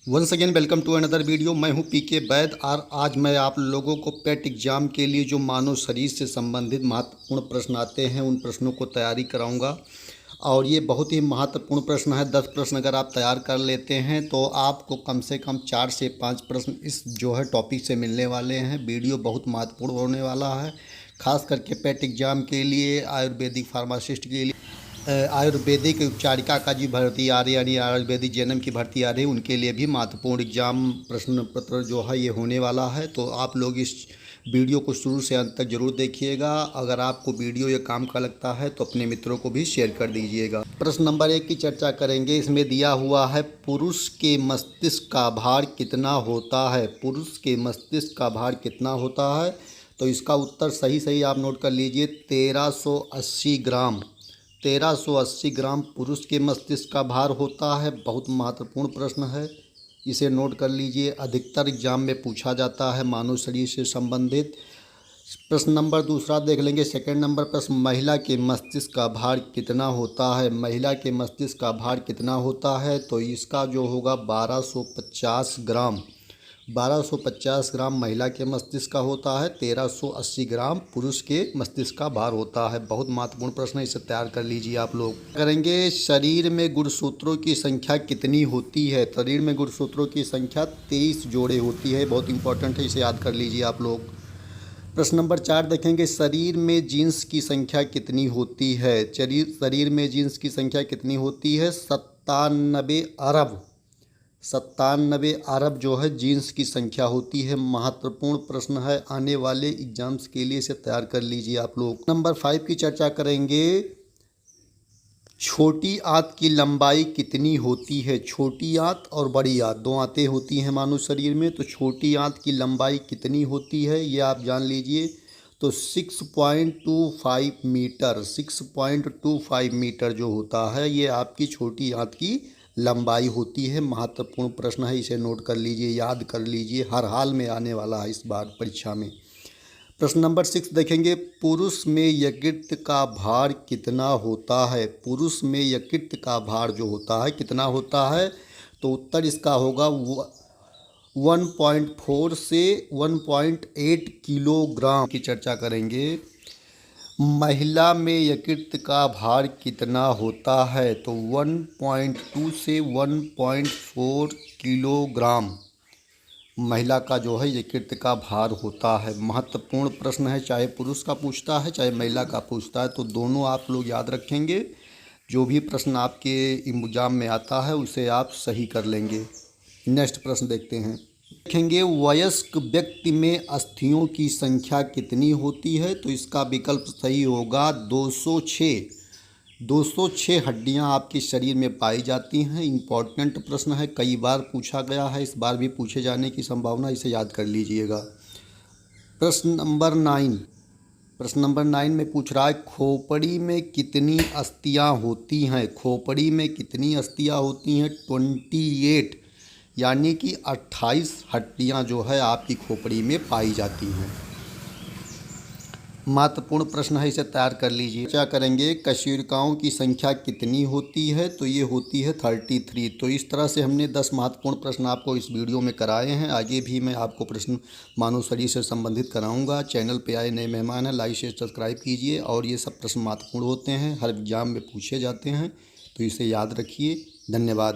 Once again welcome to another video. मैं हूं पीके वैद और आज मैं आप लोगों को पेट एग्ज़ाम के लिए जो मानव शरीर से संबंधित महत्वपूर्ण प्रश्न आते हैं उन प्रश्नों को तैयारी कराऊंगा। और ये बहुत ही महत्वपूर्ण प्रश्न है। 10 प्रश्न अगर आप तैयार कर लेते हैं तो आपको कम से कम 4 से 5 प्रश्न इस जो है टॉपिक से मिलने वाले हैं। वीडियो बहुत महत्वपूर्ण होने वाला है, खास करके पेट एग्ज़ाम के लिए, आयुर्वेदिक फार्मासिस्ट के लिए, आयुर्वेदिक उपचारिका का जी भर्ती आ रही है, यानी आयुर्वेदिक जेएनएम की भर्ती आ रही है, उनके लिए भी महत्वपूर्ण एग्जाम प्रश्न पत्र जो है ये होने वाला है। तो आप लोग इस वीडियो को शुरू से अंत तक जरूर देखिएगा। अगर आपको वीडियो ये काम का लगता है तो अपने मित्रों को भी शेयर कर दीजिएगा। प्रश्न नंबर 1 की चर्चा करेंगे। इसमें दिया हुआ है, पुरुष के मस्तिष्क का भार कितना होता है। पुरुष के मस्तिष्क का भार कितना होता है, तो इसका उत्तर सही सही आप नोट कर लीजिए, 1380 ग्राम। 1380 ग्राम पुरुष के मस्तिष्क का भार होता है। बहुत महत्वपूर्ण प्रश्न है, इसे नोट कर लीजिए। अधिकतर एग्जाम में पूछा जाता है मानव शरीर से संबंधित। प्रश्न नंबर 2 देख लेंगे। सेकंड नंबर प्रश्न, महिला के मस्तिष्क का भार कितना होता है। महिला के मस्तिष्क का भार कितना होता है, तो इसका जो होगा 1250 ग्राम। 1250 ग्राम महिला के मस्तिष्क का होता है, 1380 ग्राम पुरुष के मस्तिष्क का भार होता है। बहुत महत्वपूर्ण प्रश्न है, इसे तैयार कर लीजिए आप लोग। करेंगे, शरीर में गुणसूत्रों की संख्या कितनी होती है। शरीर में गुणसूत्रों की संख्या 23 जोड़े होती है। बहुत इंपॉर्टेंट है, इसे याद कर लीजिए आप लोग। प्रश्न नंबर 4 देखेंगे, शरीर में जीन्स की संख्या कितनी होती है। शरीर में जीन्स की संख्या कितनी होती है, 97 अरब। 97 अरब जो है जीन्स की संख्या होती है। महत्वपूर्ण प्रश्न है, आने वाले एग्जाम्स के लिए इसे तैयार कर लीजिए आप लोग। नंबर 5 की चर्चा करेंगे। छोटी आंत की लंबाई कितनी होती है। छोटी आंत और बड़ी आंत, दो आंतें होती हैं मानव शरीर में, तो छोटी आंत की लंबाई कितनी होती है ये आप जान लीजिए। तो 6.25 मीटर, 6.25 मीटर जो होता है ये आपकी छोटी आंत की लंबाई होती है। महत्वपूर्ण प्रश्न है, इसे नोट कर लीजिए, याद कर लीजिए, हर हाल में आने वाला है इस बार परीक्षा में। प्रश्न नंबर 6 देखेंगे, पुरुष में यकृत का भार कितना होता है। पुरुष में यकृत का भार जो होता है कितना होता है, तो उत्तर इसका होगा 1.4 से 1.8 किलोग्राम की चर्चा करेंगे। महिला में यकृत का भार कितना होता है, तो 1.2 से 1.4 किलोग्राम महिला का जो है यकृत का भार होता है। महत्वपूर्ण प्रश्न है, चाहे पुरुष का पूछता है चाहे महिला का पूछता है, तो दोनों आप लोग याद रखेंगे। जो भी प्रश्न आपके एग्जाम में आता है उसे आप सही कर लेंगे। नेक्स्ट प्रश्न देखते हैं। देखेंगे, वयस्क व्यक्ति में अस्थियों की संख्या कितनी होती है, तो इसका विकल्प सही होगा 206। 206 हड्डियां आपके शरीर में पाई जाती हैं। इम्पॉर्टेंट प्रश्न है, कई बार पूछा गया है, इस बार भी पूछे जाने की संभावना, इसे याद कर लीजिएगा। प्रश्न नंबर 9। प्रश्न नंबर 9 में पूछ रहा है, खोपड़ी में कितनी अस्थियां होती हैं। खोपड़ी में कितनी अस्थियां होती हैं, 28, यानी कि 28 हड्डियां जो है आपकी खोपड़ी में पाई जाती हैं। महत्वपूर्ण प्रश्न है, इसे तैयार कर लीजिए। क्या करेंगे, कशेरुकाओं की संख्या कितनी होती है, तो ये होती है 33। तो इस तरह से हमने 10 महत्वपूर्ण प्रश्न आपको इस वीडियो में कराए हैं। आगे भी मैं आपको प्रश्न मानव शरीर से संबंधित कराऊंगा। चैनल पे आए नए मेहमान हैं, लाइक शेयर सब्सक्राइब कीजिए। और ये सब प्रश्न महत्वपूर्ण होते हैं, हर एग्जाम में पूछे जाते हैं, तो इसे याद रखिए। धन्यवाद।